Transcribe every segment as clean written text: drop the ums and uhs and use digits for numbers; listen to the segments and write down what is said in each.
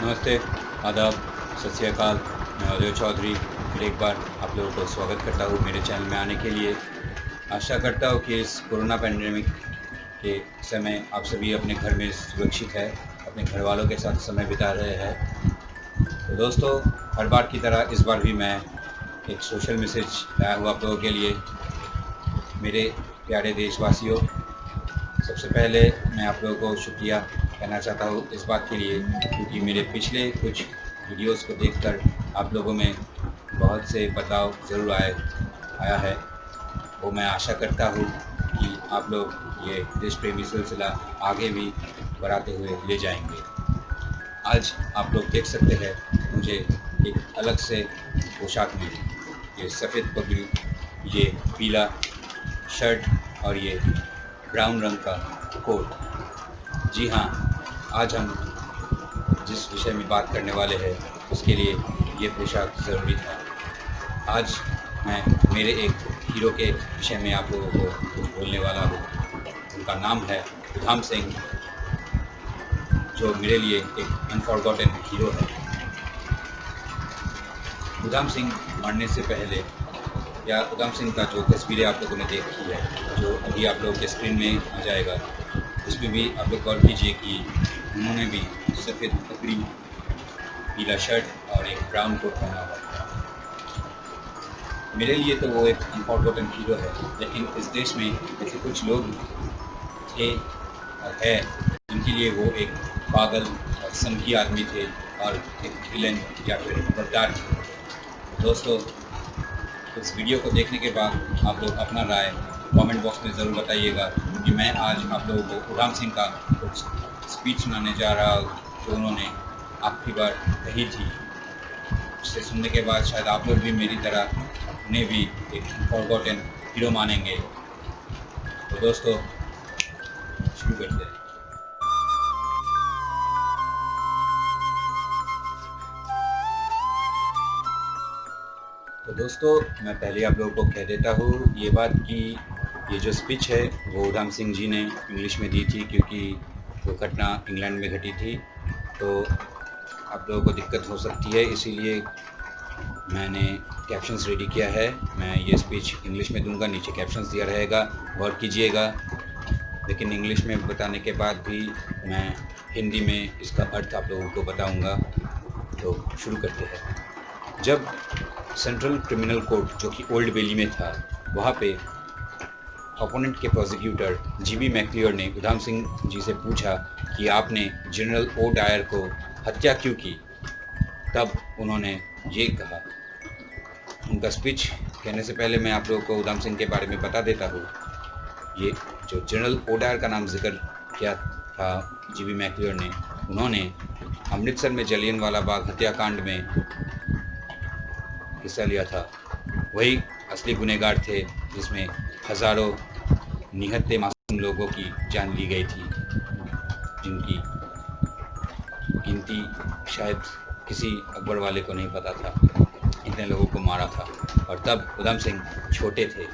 नमस्ते, आदाब, सत श्री अकाल। मैं अजय चौधरी फिर एक बार आप लोगों को स्वागत करता हूँ मेरे चैनल में आने के लिए। आशा करता हूँ कि इस कोरोना पैंडेमिक के समय आप सभी अपने घर में सुरक्षित है, अपने घर वालों के साथ समय बिता रहे हैं। तो दोस्तों, हर बार की तरह इस बार भी मैं एक सोशल मैसेज लाया हूँ आप लोगों के लिए। मेरे प्यारे देशवासियों, सबसे पहले मैं आप लोगों को शुक्रिया कहना चाहता हूँ इस बात के लिए, क्योंकि मेरे पिछले कुछ वीडियोस को देखकर आप लोगों में बहुत से बदलाव ज़रूर आया है। वो मैं आशा करता हूँ कि आप लोग ये देश प्रेमी सिलसिला आगे भी बढ़ाते हुए ले जाएंगे। आज आप लोग देख सकते हैं मुझे एक अलग से पोशाक में, ये सफ़ेद पगड़ी, ये पीला शर्ट और ये ब्राउन रंग का कोट। जी हाँ, आज हम जिस विषय में बात करने वाले हैं उसके लिए ये पोशाक ज़रूरी था। आज मैं मेरे एक हीरो के विषय में आप लोगों को कुछ बोलने वाला हूँ। उनका नाम है उधाम सिंह, जो मेरे लिए एक अनफॉरगॉटन हीरो है। उधाम सिंह मरने से पहले, या उधाम सिंह का जो तस्वीरें आप लोगों ने देखी है, जो अभी आप लोगों के स्क्रीन में आ जाएगा, उसमें भी आप लोग गौर कीजिए कि उन्होंने भी सफ़ेद पगड़ी, पीला शर्ट और एक ब्राउन कोट पहना हुआ था। मेरे लिए तो वो एक अनफॉरगॉटन हीरो है, लेकिन इस देश में ऐसे कुछ लोग थे और है जिनके लिए वो एक पागल और संघी आदमी थे और एक विलेन या फिर गद्दार थे। दोस्तों, इस वीडियो को देखने के बाद आप लोग अपना राय कमेंट बॉक्स में ज़रूर बताइएगा, क्योंकि मैं आज आप लोगों को उधाम सिंह का कुछ स्पीच सुनाने जा रहा हूँ जो उन्होंने आखिरी बार कही थी। उसे सुनने के बाद शायद आप लोग भी मेरी तरह उन्हें भी एक फॉरगॉटन हीरो मानेंगे। तो दोस्तों, शुरू करते हैं। तो दोस्तों, मैं पहले आप लोगों को कह देता हूँ ये बात कि ये जो स्पीच है वो उधाम सिंह जी ने इंग्लिश में दी थी, क्योंकि वो घटना इंग्लैंड में घटी थी। तो आप लोगों को दिक्कत हो सकती है, इसीलिए मैंने कैप्शंस रेडी किया है। मैं ये स्पीच इंग्लिश में दूंगा, नीचे कैप्शंस दिया रहेगा, गौर कीजिएगा। लेकिन इंग्लिश में बताने के बाद भी मैं हिंदी में इसका अर्थ आप लोगों को बताऊंगा। तो शुरू करते हैं। जब सेंट्रल क्रिमिनल कोर्ट, जो कि ओल्ड बेली में था, वहाँ पे ओपोनेंट के प्रोसिक्यूटर जीबी मैक्लियर ने उधाम सिंह जी से पूछा कि आपने जनरल ओ डायर को हत्या क्यों की, तब उन्होंने ये कहा। उनका स्पीच कहने से पहले मैं आप लोगों को उधाम सिंह के बारे में बता देता हूँ। ये जो जनरल ओ डायर का नाम जिक्र किया था जीबी मैक्लियर ने, उन्होंने अमृतसर में जलियांवाला बाग हत्याकांड में हिस्सा लिया था। वही असली गुनहगार थे जिसमें हज़ारों निहत्थे मासूम लोगों की जान ली गई थी, जिनकी गिनती शायद किसी अकबर वाले को नहीं पता था, इतने लोगों को मारा था। और तब उधाम सिंह छोटे थे,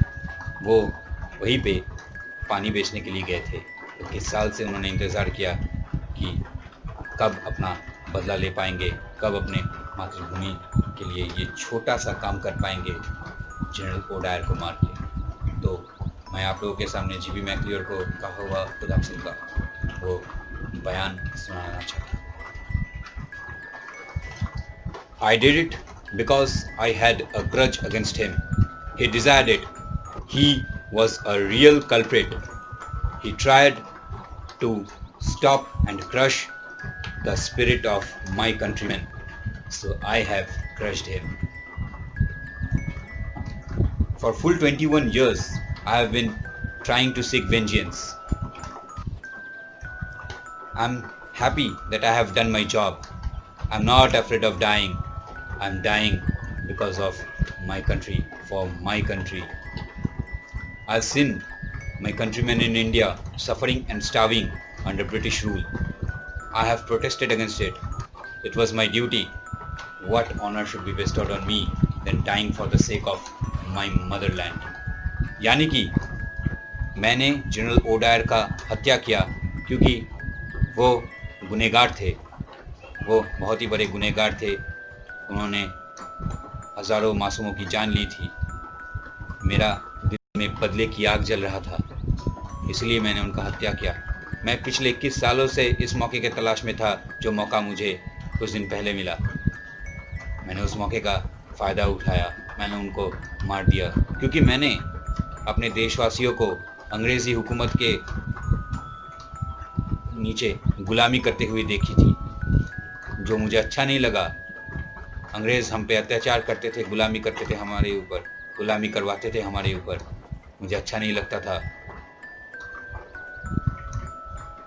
वो वहीं पे पानी बेचने के लिए गए थे। 21 साल से उन्होंने इंतज़ार किया कि कब अपना बदला ले पाएंगे, कब अपने मातृभूमि के लिए ये छोटा सा काम कर पाएंगे, जनरल ओ डायर को मार के। तो मैं आप लोगों के सामने जीबी मैक्लियर को कहा हुआ उधाम सिंह का वो बयान सुनाना चाहता हूँ। I did it because I had a grudge against him. He desired it. He was a real culprit. He tried to stop and crush the spirit of my countrymen. So I have crushed him. For full 21 years, I have been trying to seek vengeance. I'm happy that I have done my job. I'm not afraid of dying. I'm dying because of my country, for my country. I've seen my countrymen in India suffering and starving under British rule. I have protested against it. It was my duty. What honor should be bestowed on me than dying for the sake of my motherland? यानी कि मैंने general O Dyer का हत्या किया क्योंकि वो गुनहगार थे, वो बहुत ही बड़े गुनहगार थे। उन्होंने हज़ारों मासूमों की जान ली थी। मेरा दिल में बदले की आग जल रहा था, इसलिए मैंने उनका हत्या किया। मैं पिछले 21 सालों से इस मौके के तलाश में था, जो मौका मुझे कुछ दिन पहले मिला। मैंने उस मौके का फ़ायदा उठाया। मैंने उनको मार दिया, क्योंकि मैंने अपने देशवासियों को अंग्रेज़ी हुकूमत के नीचे गुलामी करते हुए देखी थी, जो मुझे अच्छा नहीं लगा। अंग्रेज़ हम पे अत्याचार करते थे, गुलामी करते थे हमारे ऊपर, गुलामी करवाते थे हमारे ऊपर। मुझे अच्छा नहीं लगता था।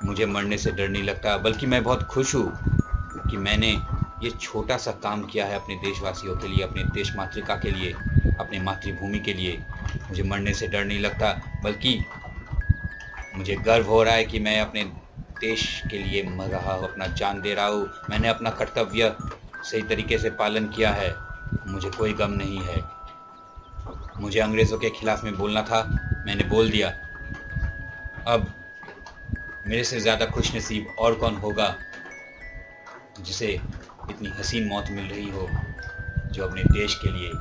मुझे मरने से डर नहीं लगता, बल्कि मैं बहुत खुश हूँ कि मैंने ये छोटा सा काम किया है अपने देशवासियों के लिए, अपने देश मातृका के लिए, अपने मातृभूमि के लिए। मुझे मरने से डर नहीं लगता, बल्कि मुझे गर्व हो रहा है कि मैं अपने देश के लिए मर रहा हूँ, अपना जान दे रहा हूँ। मैंने अपना कर्तव्य सही तरीके से पालन किया है। मुझे कोई गम नहीं है। मुझे अंग्रेज़ों के खिलाफ में बोलना था, मैंने बोल दिया। अब मेरे से ज़्यादा खुशनसीब और कौन होगा जिसे इतनी हसीन मौत मिल रही हो, जो अपने देश के लिए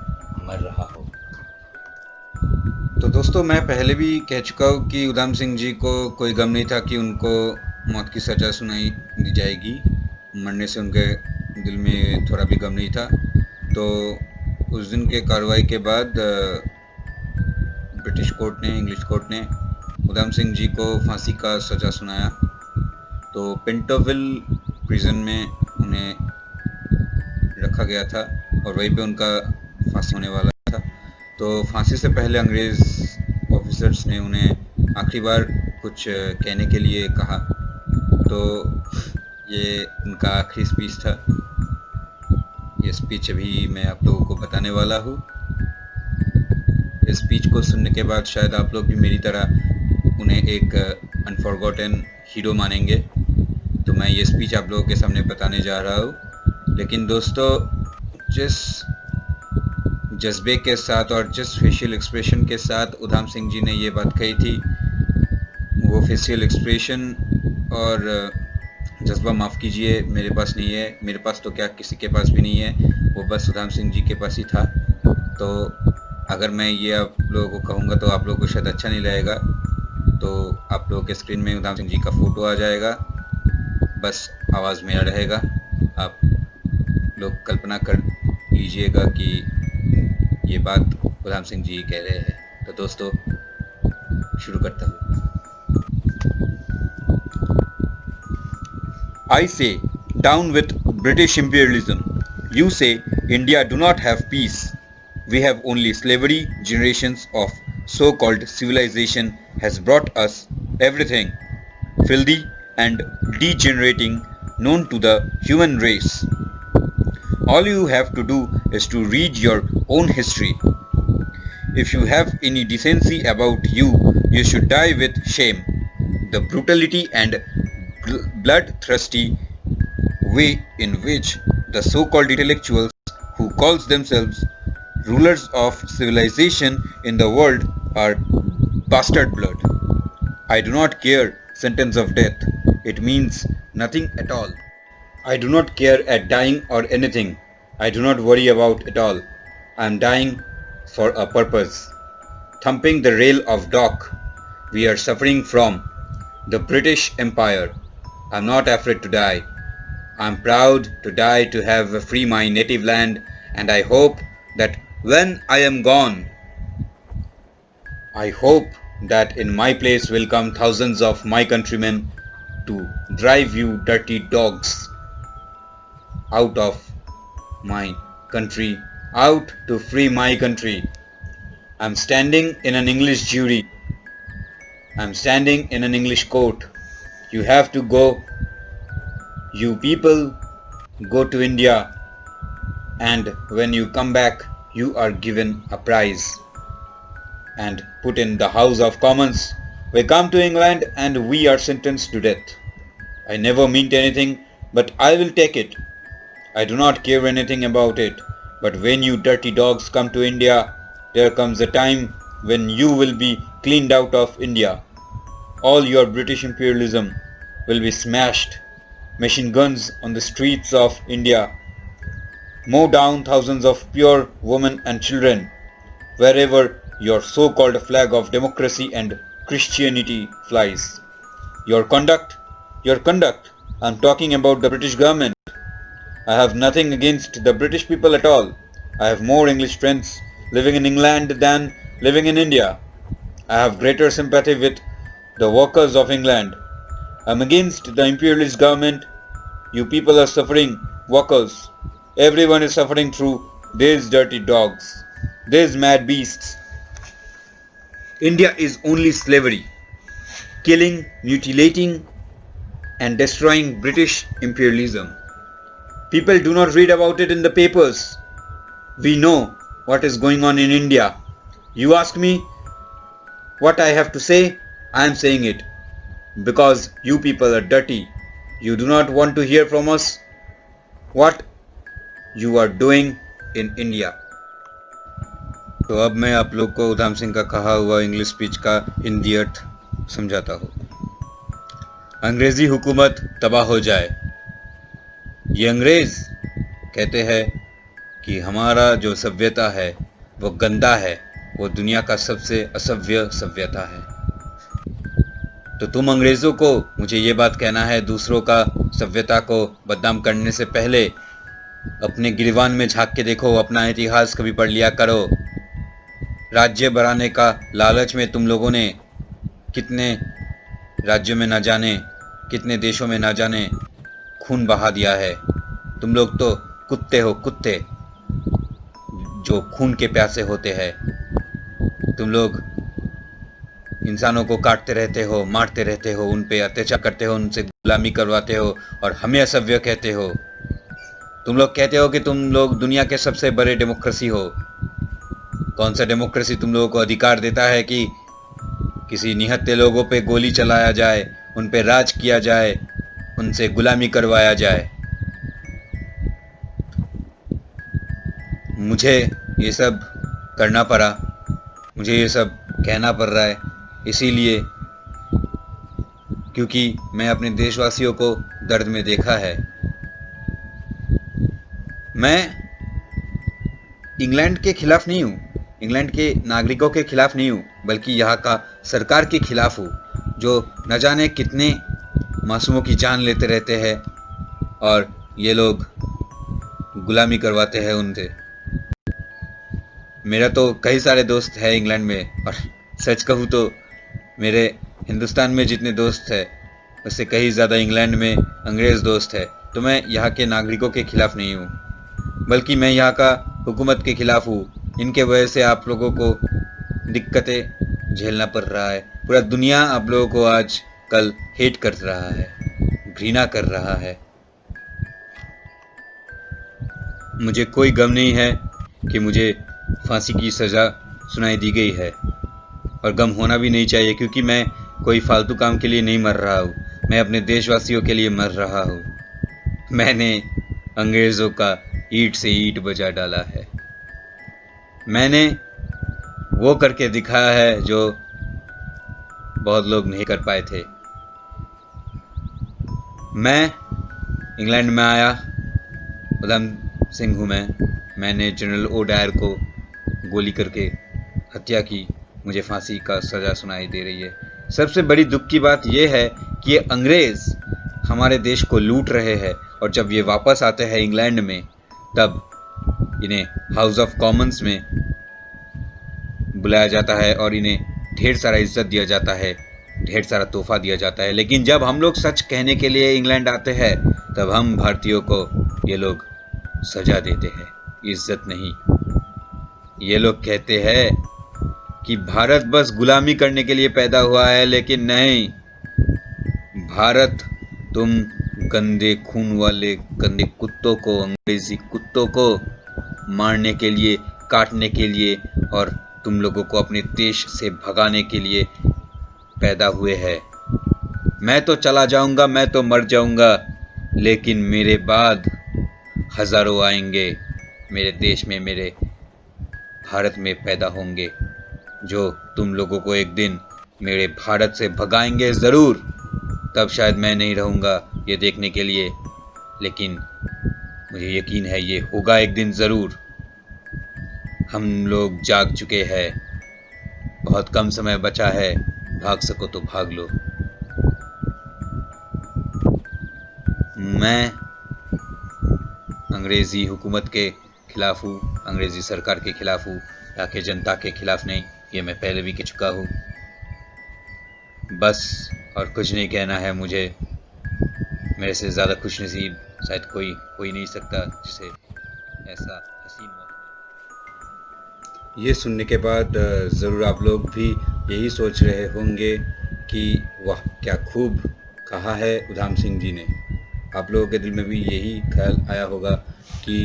मर रहा हो। तो दोस्तों, मैं पहले भी कह चुका हूँ कि उधम सिंह जी को कोई गम नहीं था कि उनको मौत की सज़ा सुनाई दी जाएगी। मरने से उनके दिल में थोड़ा भी गम नहीं था। तो उस दिन के कार्रवाई के बाद ब्रिटिश कोर्ट ने, इंग्लिश कोर्ट ने उधम सिंह जी को फांसी का सज़ा सुनाया। तो पिंटोविल प्रिजन में उन्हें रखा गया था और वहीं पे उनका फांसी होने वाला था। तो फांसी से पहले अंग्रेज़ ऑफिसर्स ने उन्हें आखिरी बार कुछ कहने के लिए कहा। तो ये उनका आखिरी स्पीच था। ये स्पीच अभी मैं आप लोगों को बताने वाला हूँ। इस स्पीच को सुनने के बाद शायद आप लोग भी मेरी तरह उन्हें एक अनफॉरगॉटन हीरो मानेंगे। तो मैं ये स्पीच आप लोगों के सामने बताने जा रहा हूँ। लेकिन दोस्तों, जिस जज्बे के साथ और जिस फेशियल एक्सप्रेशन के साथ उधम सिंह जी ने ये बात कही थी, वो फेशियल एक्सप्रेशन और जज्बा माफ़ कीजिए मेरे पास नहीं है। मेरे पास तो क्या, किसी के पास भी नहीं है। वो बस उधम सिंह जी के पास ही था। तो अगर मैं ये आप लोगों को कहूँगा तो आप लोगों को शायद अच्छा नहीं लगेगा। तो आप लोगों के स्क्रीन में उधम सिंह जी का फ़ोटो आ जाएगा, बस आवाज़ मेरा रहेगा। आप लोग कल्पना कर लीजिएगा कि ये बात उधम सिंह जी कह रहे हैं। तो दोस्तों, शुरू करता हूँ। I say, down with British imperialism. You say, India do not have peace. We have only slavery. Generations of so-called civilization has brought us everything filthy and degenerating known to the human race. All you have to do is to read your own history. If you have any decency about you, you should die with shame. The brutality and bloodthirsty way in which the so-called intellectuals who calls themselves rulers of civilization in the world are bastard blood. I do not care sentence of death. It means nothing at all. I do not care at dying or anything. I do not worry about it all. I am dying for a purpose. Thumping the rail of dock we are suffering from the British Empire. I am not afraid to die. I am proud to die to have free my native land, and I hope that when I am gone, I hope that in my place will come thousands of my countrymen to drive you dirty dogs out of my country, out to free my country. I am standing in an English jury. I am standing in an English court. You have to go. You people go to India, and when you come back, you are given a prize and put in the House of Commons. We come to England and we are sentenced to death. I never meant anything, but I will take it. I do not care anything about it. But when you dirty dogs come to India, there comes a time when you will be cleaned out of India. All your British imperialism will be smashed. machine guns on the streets of India, mow down thousands of pure women and children, wherever your so-called flag of democracy and Christianity flies. Your conduct, I'm talking about the British government. I have nothing against the British people at all. I have more English friends living in England than living in India. I have greater sympathy with the workers of England. I am against the imperialist government. You people are suffering, workers. Everyone is suffering through these dirty dogs, these mad beasts. India is only slavery, killing, mutilating and destroying British imperialism. People do not read about it in the papers. We know what is going on in India. You ask me what I have to say, I am saying it. Because you people are dirty. You do not want to hear from us what you are doing in India. तो अब मैं आप लोग को उधम सिंह का कहा हुआ English speech का हिंदी अर्थ समझाता हूँ। अंग्रेजी हुकूमत तबाह हो जाए। ये अंग्रेज कहते हैं कि हमारा जो सभ्यता है वो गंदा है, वो दुनिया का सबसे असभ्य सभ्यता है। तो तुम अंग्रेज़ों को मुझे ये बात कहना है, दूसरों का सभ्यता को बदनाम करने से पहले अपने गिरवान में झांक के देखो, अपना इतिहास कभी पढ़ लिया करो। राज्य बढ़ाने का लालच में तुम लोगों ने कितने राज्यों में ना जाने, कितने देशों में ना जाने खून बहा दिया है। तुम लोग तो कुत्ते हो, कुत्ते जो खून के प्यासे होते हैं। तुम लोग इंसानों को काटते रहते हो, मारते रहते हो, उन पे अत्याचार करते हो, उनसे गुलामी करवाते हो और हमें असभ्य कहते हो। तुम लोग कहते हो कि तुम लोग दुनिया के सबसे बड़े डेमोक्रेसी हो। कौन सा डेमोक्रेसी तुम लोगों को अधिकार देता है कि किसी निहत्थे लोगों पे गोली चलाया जाए, उन पे राज किया जाए, उनसे गुलामी करवाया जाए? मुझे ये सब करना पड़ा, मुझे ये सब कहना पड़ रहा है इसीलिए क्योंकि मैं अपने देशवासियों को दर्द में देखा है। मैं इंग्लैंड के खिलाफ नहीं हूँ, इंग्लैंड के नागरिकों के खिलाफ नहीं हूँ, बल्कि यहाँ का सरकार के खिलाफ हूँ जो न जाने कितने मासूमों की जान लेते रहते हैं और ये लोग गुलामी करवाते हैं उनसे। मेरा तो कई सारे दोस्त हैं इंग्लैंड में और सच कहूँ तो मेरे हिंदुस्तान में जितने दोस्त हैं उससे कहीं ज़्यादा इंग्लैंड में अंग्रेज़ दोस्त है। तो मैं यहाँ के नागरिकों के खिलाफ नहीं हूँ, बल्कि मैं यहाँ का हुकूमत के खिलाफ हूँ। इनके वजह से आप लोगों को दिक्कतें झेलना पड़ रहा है। पूरा दुनिया आप लोगों को आज कल हेट कर रहा है, घृणा कर रहा है। मुझे कोई गम नहीं है कि मुझे फांसी की सज़ा सुनाई दी गई है और गम होना भी नहीं चाहिए, क्योंकि मैं कोई फालतू काम के लिए नहीं मर रहा हूँ, मैं अपने देशवासियों के लिए मर रहा हूँ। मैंने अंग्रेज़ों का ईंट से ईंट बजा डाला है। मैंने वो करके दिखाया है जो बहुत लोग नहीं कर पाए थे। मैं इंग्लैंड में आया, उधम सिंह हूँ मैंने जनरल ओडायर को गोली करके हत्या की, मुझे फांसी का सज़ा सुनाई दे रही है। सबसे बड़ी दुख की बात यह है कि ये अंग्रेज़ हमारे देश को लूट रहे हैं और जब ये वापस आते हैं इंग्लैंड में तब इन्हें हाउस ऑफ कॉमन्स में बुलाया जाता है और इन्हें ढेर सारा इज्जत दिया जाता है, ढेर सारा तोहफा दिया जाता है। लेकिन जब हम लोग सच कहने के लिए इंग्लैंड आते हैं तब हम भारतीयों को ये लोग सजा देते हैं, इज्जत नहीं। ये लोग कहते हैं कि भारत बस गुलामी करने के लिए पैदा हुआ है, लेकिन नहीं, भारत तुम गंदे खून वाले गंदे कुत्तों को, अंग्रेजी कुत्तों को मारने के लिए, काटने के लिए और तुम लोगों को अपने देश से भगाने के लिए पैदा हुए हैं। मैं तो चला जाऊंगा, मैं तो मर जाऊंगा, लेकिन मेरे बाद हज़ारों आएंगे मेरे देश में, मेरे भारत में पैदा होंगे, जो तुम लोगों को एक दिन मेरे भारत से भगाएंगे ज़रूर। तब शायद मैं नहीं रहूँगा ये देखने के लिए, लेकिन मुझे यकीन है ये होगा एक दिन ज़रूर। हम लोग जाग चुके हैं, बहुत कम समय बचा है, भाग सको तो भाग लो। मैं अंग्रेज़ी हुकूमत के खिलाफ हूँ, अंग्रेज़ी सरकार के खिलाफ हूँ, यहाँ के जनता के खिलाफ नहीं। ये मैं पहले भी कह चुका हूँ। बस और कुछ नहीं कहना है मुझे। मेरे से ज़्यादा खुशनसीब शायद कोई हो ही नहीं सकता जिसे ऐसा हसीन मौत। ये सुनने के बाद ज़रूर आप लोग भी यही सोच रहे होंगे कि वाह क्या खूब कहा है उधम सिंह जी ने। आप लोगों के दिल में भी यही ख्याल आया होगा कि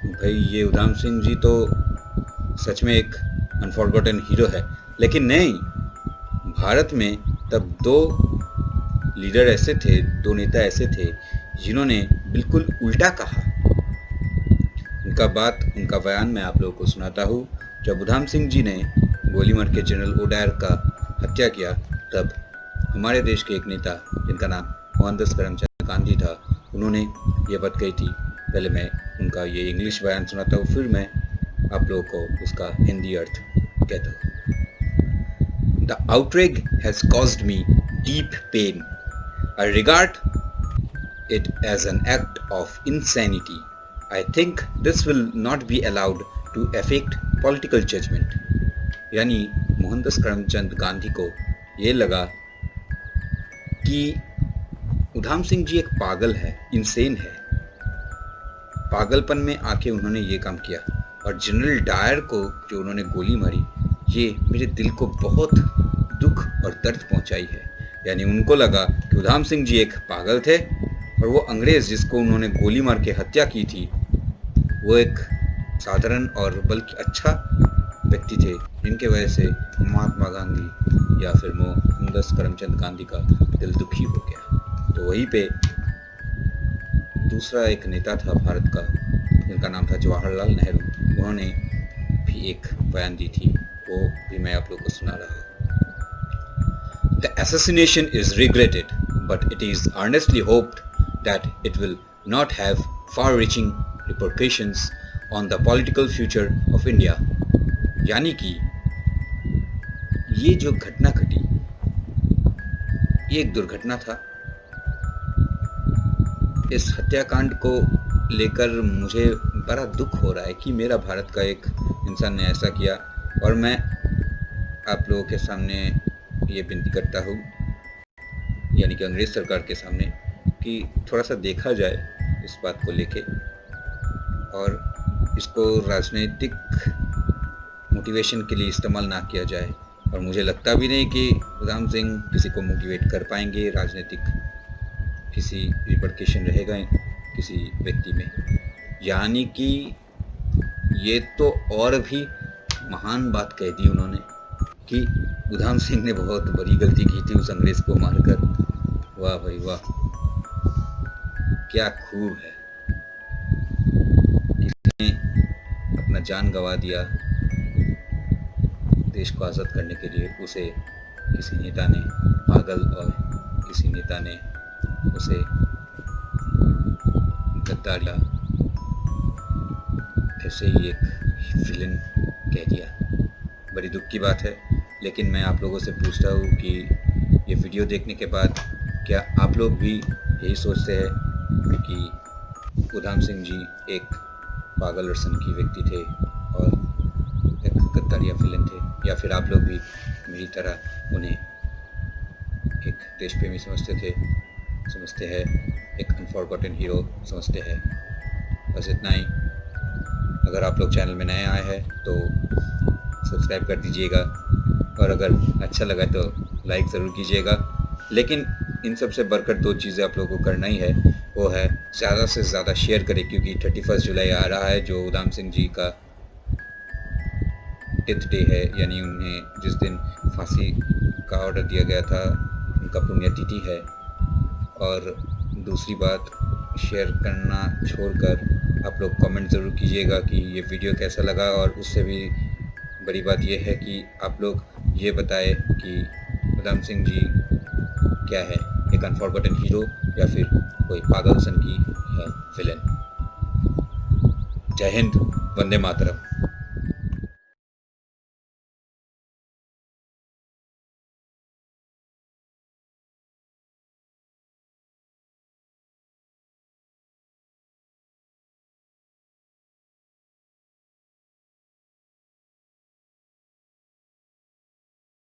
भाई ये उधम सिंह जी तो सच में एक अनफॉरगॉटन हीरो है। लेकिन नहीं, भारत में तब दो लीडर ऐसे थे, दो नेता ऐसे थे जिन्होंने बिल्कुल उल्टा कहा। उनका बयान मैं आप लोगों को सुनाता हूँ। जब उधम सिंह जी ने गोली मार के जनरल ओडायर का हत्या किया, तब हमारे देश के एक नेता जिनका नाम मोहनदास करमचंद गांधी था, उन्होंने ये बात कही थी। पहले मैं उनका ये इंग्लिश बयान सुनाता हूँ, फिर मैं आप लोगों को उसका हिंदी अर्थ कहता हूँ। The outrage has caused me deep pain. I regard it as an act of insanity. I think this will not be allowed to affect political judgment. यानी मोहनदास करमचंद गांधी को ये लगा कि उधम सिंह जी एक पागल है, इंसेन है। पागलपन में आके उन्होंने ये काम किया, और जनरल डायर को जो उन्होंने गोली मारी, ये मेरे दिल को बहुत दुख और दर्द पहुंचाई है। यानी उनको लगा कि उधम सिंह जी एक पागल थे, और वो अंग्रेज़ जिसको उन्होंने गोली मार के हत्या की थी, वो एक साधारण और बल्कि अच्छा व्यक्ति थे, जिनके वजह से महात्मा गांधी या फिर मोहनदास करमचंद गांधी का दिल दुखी हो गया। तो वहीं पे दूसरा एक नेता था भारत का, जिनका नाम था जवाहरलाल नेहरू। उन्होंने भी एक बयान दी थी, वो भी मैं आप लोगों को सुना रहा हूँ। The assassination is regretted, but it is earnestly hoped that it will not have far-reaching repercussions on the political future of India. यानी कि ये जो घटना घटी, ये एक दुर्घटना था। इस हत्याकांड को लेकर मुझे बड़ा दुख हो रहा है कि मेरा भारत का एक इंसान ने ऐसा किया, और मैं आप लोगों के सामने ये विनती करता हूँ, यानी कि अंग्रेज़ सरकार के सामने, कि थोड़ा सा देखा जाए इस बात को लेके, और इसको राजनीतिक मोटिवेशन के लिए इस्तेमाल ना किया जाए। और मुझे लगता भी नहीं कि उधम सिंह किसी को मोटिवेट कर पाएंगे, राजनीतिक किसी रिपरकेशन रहेगा किसी व्यक्ति में। यानी कि ये तो और भी महान बात कह दी उन्होंने कि उधम सिंह ने बहुत बड़ी गलती की थी उस अंग्रेज़ को मारकर। वाह भाई वाह, क्या खूब है। किसी ने अपना जान गंवा दिया देश को आज़ाद करने के लिए, उसे किसी नेता ने पागल और किसी नेता ने उसे गद्दार, ऐसे ही एक विलन कह दिया। बड़ी दुख की बात है। लेकिन मैं आप लोगों से पूछता हूँ कि ये वीडियो देखने के बाद क्या आप लोग भी यही सोचते हैं कि उधम सिंह जी एक पागल और सनकी व्यक्ति थे और एक गद्दारिया विलन थे, या फिर आप लोग भी मेरी तरह उन्हें एक देशप्रेमी समझते हैं, एक अनफॉरगॉटन हीरो समझते हैं? बस इतना ही। अगर आप लोग चैनल में नए आए हैं तो सब्सक्राइब कर दीजिएगा, और अगर अच्छा लगा तो लाइक ज़रूर कीजिएगा। लेकिन इन सब से बढ़कर दो चीज़ें आप लोगों को करना ही है, वो है ज़्यादा से ज़्यादा शेयर करें, क्योंकि 31 जुलाई आ रहा है, जो उधम सिंह जी का डेथ डे है, यानी उन्हें जिस दिन फांसी का ऑर्डर दिया गया था, उनका पुण्यतिथि है। और दूसरी बात, शेयर करना छोड़कर आप लोग कमेंट ज़रूर कीजिएगा कि ये वीडियो कैसा लगा, और उससे भी बड़ी बात यह है कि आप लोग ये बताएं कि उधम सिंह जी क्या है, एक अनफॉरगॉटन हीरो या फिर कोई पागल सन की है विलेन। जय हिंद, वंदे मातरम।